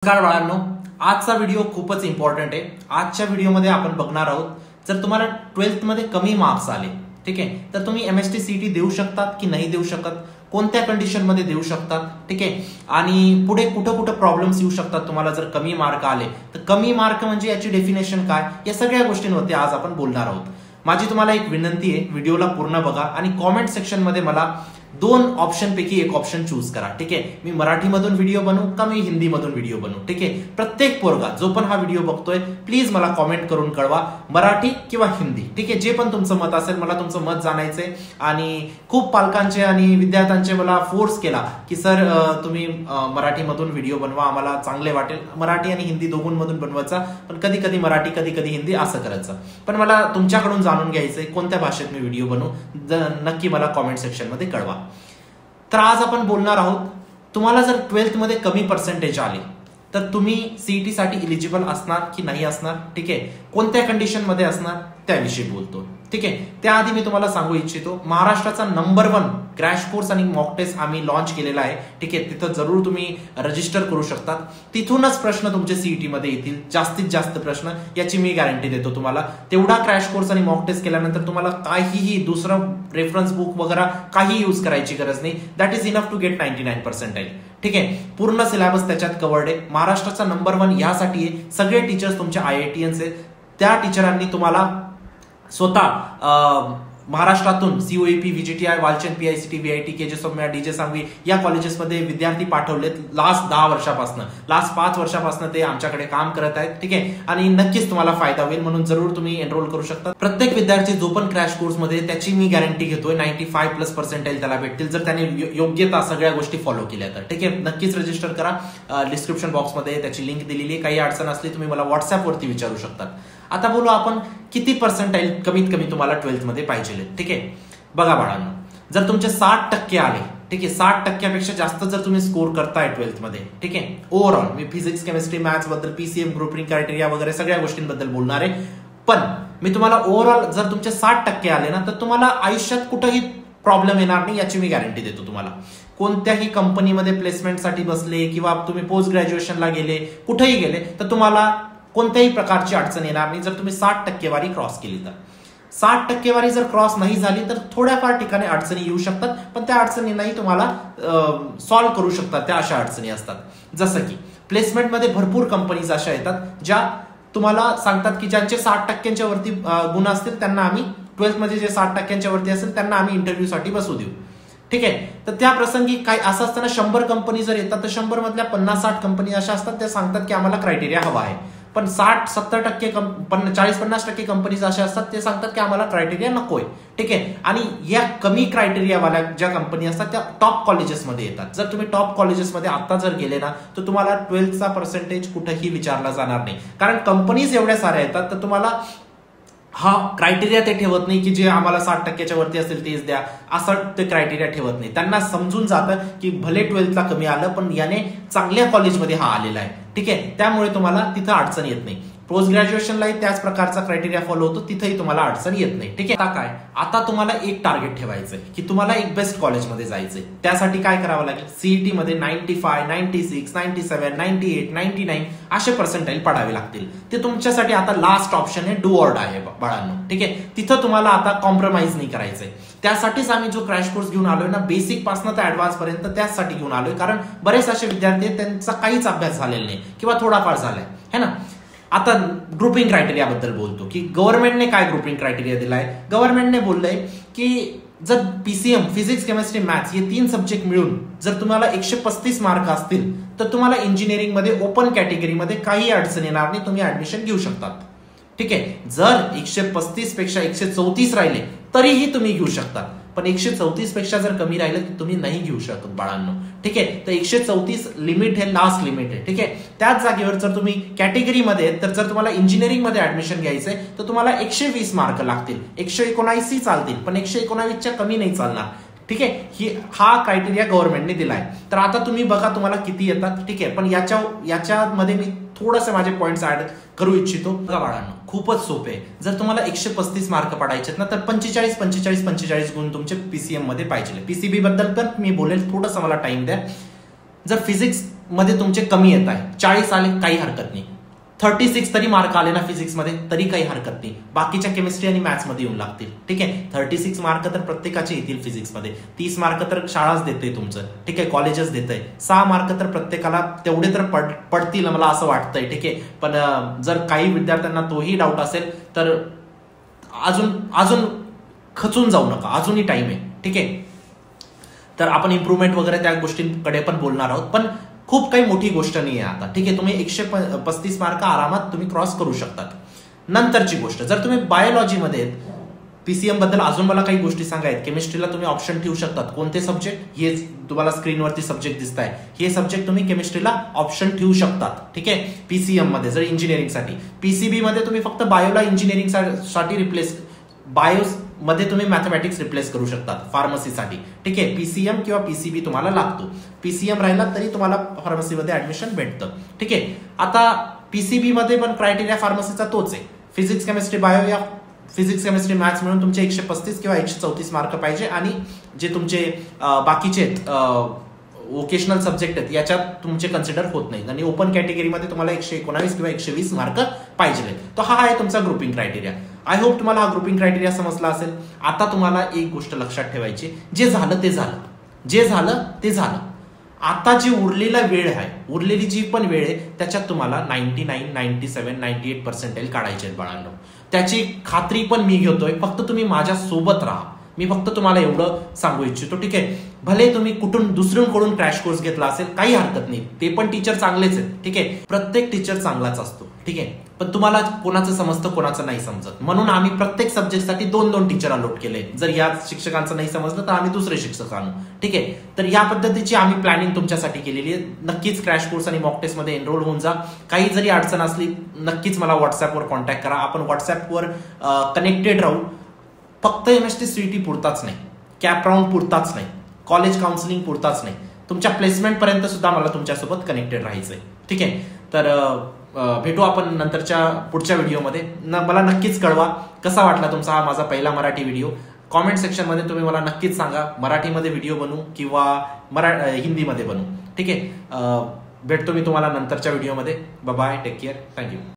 नमस्कार बाळांनो, आजचा व्हिडिओ खूपच इम्पॉर्टंट आहे। आजच्या व्हिडिओमध्ये आपण बघणार आहोत, जर तुम्हाला 12th मध्ये कमी मार्क्स आले, ठीक आहे, तर तुम्ही एमएसटी सीईटी देऊ शकतात की नाही देऊ शकत, कोणत्या कंडिशन मध्ये देऊ शकतात, ठीक आहे, आणि पुढे कुठं कुठं प्रॉब्लेम्स येऊ शकतात तुम्हाला जर कमी मार्क आले तर। कमी मार्क म्हणजे याची डेफिनेशन काय, या सगळ्या गोष्टींवरती आज आपण बोलणार आहोत। माझी तुम्हाला एक विनंती आहे, व्हिडिओला पूर्ण बघा आणि कॉमेंट सेक्शन मध्ये मला दोन ऑप्शन पैकी एक ऑप्शन चूज करा, ठीक आहे। मी मराठीमधून व्हिडिओ बनवू का मी हिंदीमधून व्हिडिओ बनवू, ठीक आहे। प्रत्येक पोरगा जो पण हा व्हिडिओ बघतोय प्लीज मला कॉमेंट करून कळवा, मराठी किंवा हिंदी, ठीक आहे। जे पण तुमचं मत असेल मला तुमचं मत जाणायचंय। आणि खूप पालकांचे आणि विद्यार्थ्यांचे मला फोर्स केला की सर तुम्ही मराठीमधून व्हिडिओ बनवा, आम्हाला चांगले वाटेल। मराठी आणि हिंदी दोघांमधून बनवायचा, पण कधी कधी मराठी कधी कधी हिंदी असं करायचं। पण मला तुमच्याकडून जाणून घ्यायचंय कोणत्या भाषेत मी व्हिडिओ बनवू, नक्की मला कॉमेंट सेक्शन मध्ये कळवा। तर आज आपण बोलणार आहोत, तुम्हाला जर 12th मध्ये कमी पर्सेंटेज आले तर तुम्ही सीईटी साठी इलिजिबल असणार की नाही असणार, ठीक आहे, कोणत्या कंडिशन मध्ये असणार त्याविषयी बोलतो, ठीक आहे। त्याआधी मी तुम्हाला सांगू इच्छितो, महाराष्ट्राचा नंबर 1 क्रॅश कोर्स आणि मॉक टेस्ट आम्ही लॉन्च केलेला आहे, ठीक आहे। तिथं जरूर तुम्ही रजिस्टर करू शकता, तिथूनच प्रश्न तुमचे सीईटी मध्ये येतील, जास्तीत जास्त प्रश्न, याची मी गॅरंटी देतो तुम्हाला। तेवढा क्रॅश कोर्स आणि मॉक टेस्ट केल्यानंतर तुम्हाला काहीही दुसरं रेफरन्स बुक वगैरे काही यूज करायची गरज नाही। That is enough to get 99%, ठीक आहे। पूर्ण सिलेबस त्याच्यात कव्हर्ड आहे। महाराष्ट्राचा नंबर 1 यासाठी आहे, सगळे टीचर्स तुमचे IITians आहेत, त्या टीचरांनी तुम्हाला स्वतः महाराष्ट्रातून COEP, VGTI, Walchand, PICT, VIT, KJ Soumya, DJ Sangvi या कॉलेजेसमध्ये विद्यार्थी पाठवलेत लास्ट 10 वर्षापासून, लास्ट 5 वर्षापासून ते आमच्याकडे काम करत आहेत, ठीक आहे। आणि नक्कीच तुम्हाला फायदा होईल, म्हणून जरूर तुम्ही एनरोल करू शकता। प्रत्येक विद्यार्थी जो पण क्रॅश कोर्स मध्ये त्याची मी गॅरंटी घेतोय 95+% त्याला भेटतील, जर त्याने योग्यता सगळ्या गोष्टी फॉलो केल्या तर, ठीक आहे। नक्कीच रजिस्टर करा, डिस्क्रिप्शन बॉक्स मध्ये त्याची लिंक दिलेली आहे। काही अडचण असली तुम्ही मला व्हॉट्सअप वरती विचारू शकता। आता बोलू आपण किती पर्सेंटाइल कमीत कमी तुम्हाला 12th मध्ये पाहिजे, ठीक आहे। बघा बाळांनो, जर तुमचे 60% आले, ठीक आहे, 60%पेक्षा जास्त जर तुम्ही स्कोर करताय 12th मध्ये, ठीक आहे, ओव्हरऑल मी फिजिक्स, केमिस्ट्री, मॅथ्स बद्दल, PCM, ग्रुपिंग क्रायटेरिया वगैरे सगळ्या गोष्टींबद्दल बोलणार आहे, पण मी तुम्हाला ओव्हरऑल जर तुमचे 60% आले ना तर तुम्हाला आयुष्यात कुठेही प्रॉब्लेम येणार नाही, याची मी गॅरंटी देतो तुम्हाला। कोणत्याही कंपनीमध्ये प्लेसमेंटसाठी बसले किंवा तुम्ही पोस्ट ग्रॅज्युएशनला गेले, कुठेही गेले तर तुम्हाला कोणत्याही प्रकारची अडचण येणार नाही जर तुम्ही 60% क्रॉस केली तर। 60% जर क्रॉस नाही झाली तर थोड्याफार ठिकाणी अडचणी येऊ शकतात, पण त्या अडचणींनाही तुम्हाला सॉल्व्ह करू शकतात। त्या अशा अडचणी असतात, जसं की प्लेसमेंटमध्ये भरपूर कंपनीज अशा येतात ज्या तुम्हाला सांगतात की ज्यांचे 60%च्या वरती गुण असतील त्यांना आम्ही 12th मध्ये जे 60%च्या वरती असेल त्यांना आम्ही इंटरव्ह्यूसाठी बसू देऊ, ठीक आहे। तर त्या प्रसंगी काय असं असताना 100 कंपनी जर येतात तर 100 मधल्या 50-60 कंपनी अशा असतात त्या सांगतात की आम्हाला क्रायटेरिया हवा आहे, पण 60-70% 40-50% कंपनीज अशा असतात ते सांगतात की आम्हाला क्रायटेरिया नकोय, ठीक आहे। आणि या कमी क्रायटेरियावाल्या ज्या कंपनी असतात त्या टॉप कॉलेजेसमध्ये येतात। जर तुम्ही टॉप कॉलेजेसमध्ये आता जर गेले ना तर तुम्हाला 12thचा पर्सेंटेज कुठेही विचारला जाणार नाही, कारण कंपनीज एवढ्या साऱ्या येतात तर तुम्हाला हा क्रायटेरिया ते ठेवत नाही की जे आम्हाला 60%च्या वरती असेल तेच द्या, असं ते क्रायटेरिया ठेवत नाही। त्यांना समजून जातं की भले 12thला कमी आलं पण याने चांगल्या कॉलेजमध्ये हा आलेला आहे, ठीक आहे, त्यामुळे तुम्हाला तिथं अडचण येत नाही। पोस्ट ग्रॅज्युएशनलाही त्याच प्रकारचा क्रायटेरिया फॉलो होतो, तिथेही तुम्हाला अडचण येत नाही, ठीक आहे। आता काय, आता तुम्हाला एक टार्गेट ठेवायचंय की तुम्हाला एक बेस्ट कॉलेजमध्ये जायचंय। त्यासाठी काय करावं लागेल, सीईटी मध्ये 95, 96, 97, 98, 99 असे पर्सेंटाइल पडावे लागतील। ते तुमच्यासाठी आता लास्ट ऑप्शन आहे, डू ऑर डाय आहे बाळांनो, ठीक आहे। तिथं तुम्हाला आता कॉम्प्रोमाइज नाही करायचंय। त्यासाठीच आम्ही जो क्रॅश कोर्स घेऊन आलोय ना, बेसिक पासून तर ऍडव्हान्स पर्यंत, त्यासाठी घेऊन आलोय, कारण बरेच असे विद्यार्थी त्यांचा काहीच अभ्यास झालेला नाही किंवा थोडाफार झालाय, है ना। आता ग्रुपिंग क्रायटेरिया बद्दल बोलतो की गव्हर्नमेंटने काय ग्रुपिंग क्रायटेरिया दिलाय। गव्हर्नमेंटने बोललंय की जर PCM, फिजिक्स, केमिस्ट्री, मॅथ्स हे 3 सब्जेक्ट मिळून जर तुम्हाला 135 मार्क असतील तर तुम्हाला इंजिनिअरिंग मध्ये ओपन कॅटेगरीमध्ये काही अडचण येणार नाही, तुम्ही ऍडमिशन घेऊ शकतात, ठीक आहे। जर 135 पेक्षा 134 राहिले तरीही तुम्ही घेऊ शकता, पण 134 पेक्षा जर कमी राहिलं तर तुम्ही नाही घेऊ शकत बाळांनो, ठीक आहे। तर 134 लिमिट हे लास्ट लिमिट आहे, ठीक आहे। त्याच जागेवर जर तुम्ही कॅटेगरीमध्ये तर जर तुम्हाला इंजिनिअरिंग मध्ये ऍडमिशन घ्यायचंय तर तुम्हाला 120 मार्क लागतील, 119 चालतील, पण 119च्या कमी नाही चालणार, ठीक आहे। हा क्रायटेरिया गव्हर्नमेंटने दिलाय। तर आता तुम्ही बघा तुम्हाला किती येतात, ठीक आहे, पण याच्यामध्ये मी थोडंसं माझे पॉइंट्स ऍड करू इच्छितो। बघा बाळांनो, खूपच सोपे आहे। जर तुम्हाला 135 मार्क पडायचे ना तर 45 गुण तुमचे PCM मध्ये पाहिजे। PCB बद्दल पण मी बोलेल, थोडंसं मला टाइम द्या। जर फिजिक्स मध्ये तुमचे कमी येत आहे, 40 आले काही हरकत नाही, 36 तरी मार्क आले ना फिजिक्समध्ये तरी काही हरकत नाही, बाकीच्या केमिस्ट्री आणि मॅथ्समध्ये येऊन लागतील. ठीक आहे, 36 मार्क तर प्रत्येकाचे येतील फिजिक्समध्ये, 30 मार्क तर शाळाच देते तुमचं. ठीक आहे, कॉलेजच देतंय, 6 मार्क तर प्रत्येकाला तेवढे तर पडतील मला असं वाटतंय. ठीक आहे, पण जर काही विद्यार्थ्यांना तोही डाऊट असेल तर अजून खचून जाऊ नका, अजूनही टाइम आहे. ठीक आहे, तर आपण इम्प्रूव्हमेंट वगैरे त्या गोष्टींकडे पण बोलणार आहोत, पण खूप काही मोठी गोष्ट नाही आहे आता. ठीक आहे, तुम्ही 135 मार्क आरामात तुम्ही क्रॉस करू शकतात. नंतरची गोष्ट, जर तुम्ही बायोलॉजीमध्ये पीसीएम बद्दल अजून मला काही गोष्टी सांगायत. केमिस्ट्रीला तुम्ही ऑप्शन ठेवू शकतात, कोणते सब्जेक्ट, हे तुम्हाला स्क्रीनवरती सब्जेक्ट दिसत आहे, हे सब्जेक्ट तुम्ही केमिस्ट्रीला ऑप्शन ठेवू शकतात. ठीक आहे, पीसीएम मध्ये जर इंजिनिअरिंगसाठी, पीसीबी मध्ये तुम्ही फक्त बायोला इंजिनिअरिंग साठी रिप्लेस, बायो मध्ये तुम्ही मॅथमॅटिक्स रिप्लेस करू शकतात फार्मसीसाठी. ठीक आहे, पीसीएम किंवा पीसीबी तुम्हाला लागतो, पीसीएम राहिला तरी तुम्हाला फार्मसीमध्ये ऍडमिशन भेटतं. ठीक आहे, आता पीसीबी मध्ये पण क्रायटेरिया फार्मसीचा तोच आहे, फिजिक्स केमिस्ट्री बायो या फिजिक्स केमिस्ट्री मॅथ्स मिळून तुमचे 135 किंवा 134 मार्क पाहिजे, आणि जे तुमचे बाकीचे वोकेशनल सब्जेक्ट आहेत याच्यात तुमचे कन्सिडर होत नाही, आणि ओपन कॅटेगरीमध्ये तुम्हाला 119 किंवा 120 मार्क पाहिजे. तर हा आहे तुमचा ग्रुपिंग क्रायटेरिया. आय होप तुम्हाला हा ग्रुपिंग क्रायटेरिया समजला असेल. आता तुम्हाला एक गोष्ट लक्षात ठेवायची, जे झालं ते झालं, जे झालं ते झालं. आता जी उरलेला वेळ आहे, उरलेली जी पण वेळ आहे त्याच्यात तुम्हाला 99, 97, 98% काढायचे आहेत बाळांनो. त्याची खात्री पण मी घेतोय, फक्त तुम्ही माझ्या सोबत राहा. मी फक्त तुम्हाला एवढं सांगू इच्छितो. ठीक आहे, भले तुम्ही कुठून दुसऱ्यांकडून क्रॅश कोर्स घेतला असेल काही हरकत नाही, ते पण टीचर चांगलेच आहेत. ठीक आहे, प्रत्येक टीचर चांगलाच असतो. ठीक आहे, पण तुम्हाला कोणाचं समजतं कोणाचं नाही समजत, म्हणून आम्ही प्रत्येक सब्जेक्टसाठी 2-2 टीचर अलॉट केले. जर या शिक्षकांचं नाही समजलं तर आम्ही दुसरे शिक्षक आणू. ठीक आहे, तर या पद्धतीची आम्ही प्लॅनिंग तुमच्यासाठी केलेली आहे. नक्कीच क्रॅश कोर्स आणि मॉक टेस्ट मध्ये एनरोल होऊन जा. काही जरी अडचण असली नक्कीच मला व्हॉट्सअपवर कॉन्टॅक्ट करा, आपण व्हॉट्सअपवर कनेक्टेड राहू. फक्त एमएसटी सीईटी पुरताच नाही, कॅप राऊंड पुरताच नाही, कॉलेज काउन्सिलिंग पुरताच नाही, तुमच्या प्लेसमेंट पर्यंत सुद्धा मला तुमच्यासोबत कनेक्टेड राहायचंय. ठीक आहे, तर भेटू आपण नंतरच्या पुढच्या व्हिडिओमध्ये. मला नक्कीच कळवा कसा वाटला तुमचा हा माझा पहिला मराठी व्हिडिओ. कॉमेंट सेक्शन मध्ये तुम्ही मला नक्कीच सांगा, मराठीमध्ये व्हिडिओ बनवू किंवा हिंदीमध्ये बनवू. ठीक आहे, भेटतो मी तुम्हाला नंतरच्या व्हिडिओमध्ये. Bye, take care, thank you.